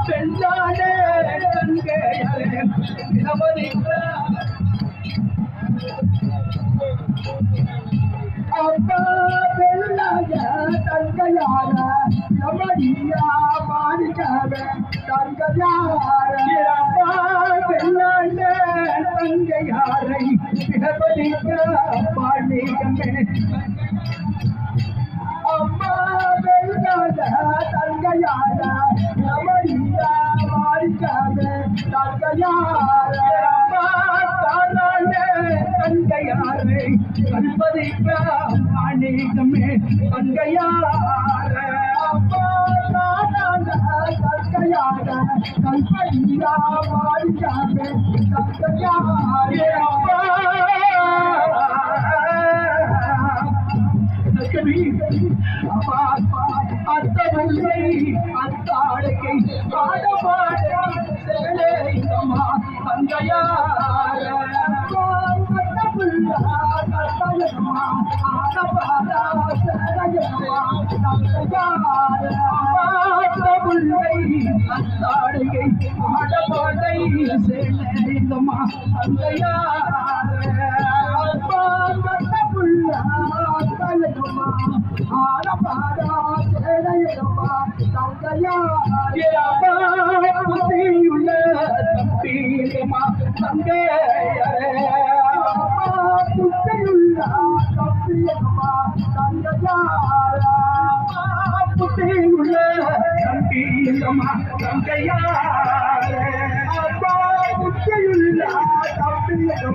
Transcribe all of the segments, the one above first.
பெண்ணானே அப்பா பெண்ணாய தங்கையார நமடியா மாறிக்கார தங்கையார அப்பா பெண்ணானே தங்கையாரை பிறப்பதிக்க பாண்டிகமே அம்மா வெள்ளாத தங்கையார நமடியா மாறிக்கார தங்கையார அம்மா தானானே தங்கையாரை கல்பதிக்க பாண்டிகமே தங்கையார அப்பா தானான தங்கையார கல்பதியா மாறிக்கார தங்கையார அப்பா அத்தவல்லை அத்தாடகை பாடபாட சேலைங்கம்மா தங்கையார கத்தபுள்ளா கத்தயம்மா ஆடபாடா சேலைங்கம்மா தங்கையார அத்தவல்லை அத்தாடகை பாடபாடை சேலைங்கம்மா தங்கையார கத்தபுள்ளா கத்தயம்மா ஆடபாடா சேலையம்மா தங்கையாரம்மா புத்தியுள்ள தம்பியம்மா தங்கையாரம்மா புத்தியுள்ள தம்பியம்மா தங்கையாரம்மா புத்தியுள்ள தம்பியம்மா தங்கையாரம்மா புத்தியுள்ள தம்பியம்மா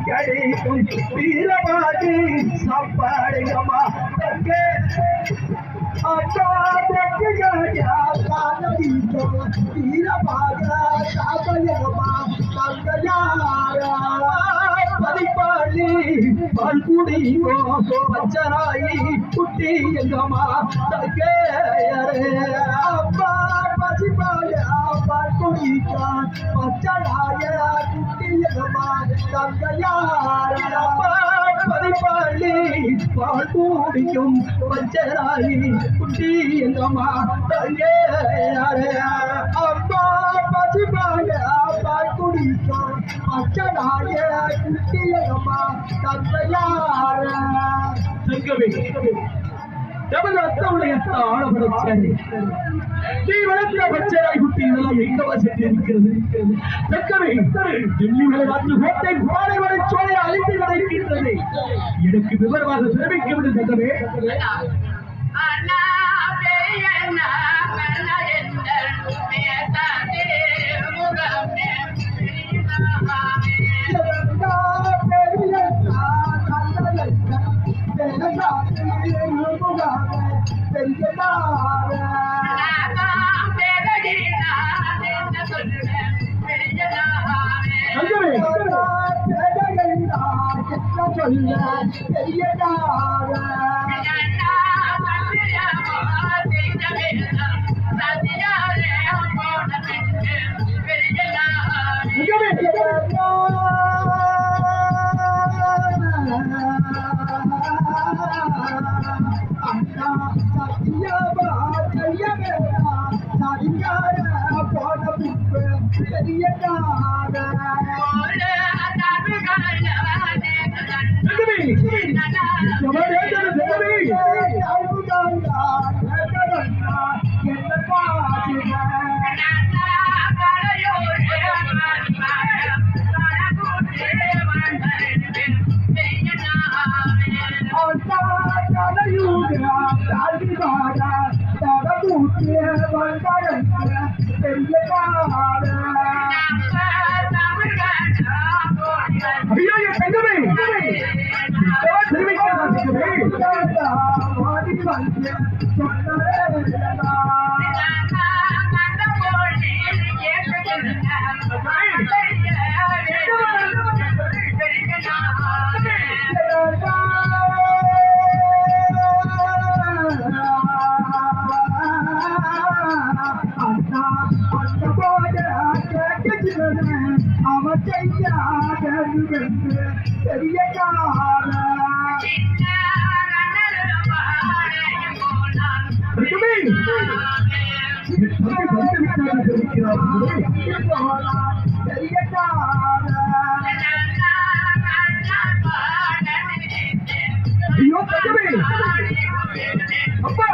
கிடைக்கும் வீரவாதி சாப்பாடுங்கம்மா தங்கே அப்பா வீரவாத சாப்பயம்மா தங்கையாரா பதிப்பாளி பல்குடி பச்சராயி குட்டி எங்கம்மா தங்கையரே அப்பா பசிப்பாய பல்குடிக்கா பச்சராய குட்டி எங்கம்மா தங்கையாரப்பா பதிப்பாளி பால்குடிக்கும் பச்சராயி குட்டி எங்கம்மா தங்கையரே அப்பா பசிப்பாய பல்குடிக்கும் பச்சராய குட்டி எங்கம்மா தங்கையார தங்கவே எமது அத்தவுடைய ஆளப்படச்சாரி நீ வளர்த்த பச்சராய் குட்டி இதெல்லாம் எங்க வசதி இருக்கிறது தக்கவே டெல்லி விளையாட்டு கோட்டை பாலைவனை சோழை அழித்து கிடைக்கின்றது எனக்கு விவரமாக தெரிவிக்க விடு தங்கவே அவன் செய்யாதது என்று பெரிய கார பெரிய கார ஐயோ தம்பி அப்பா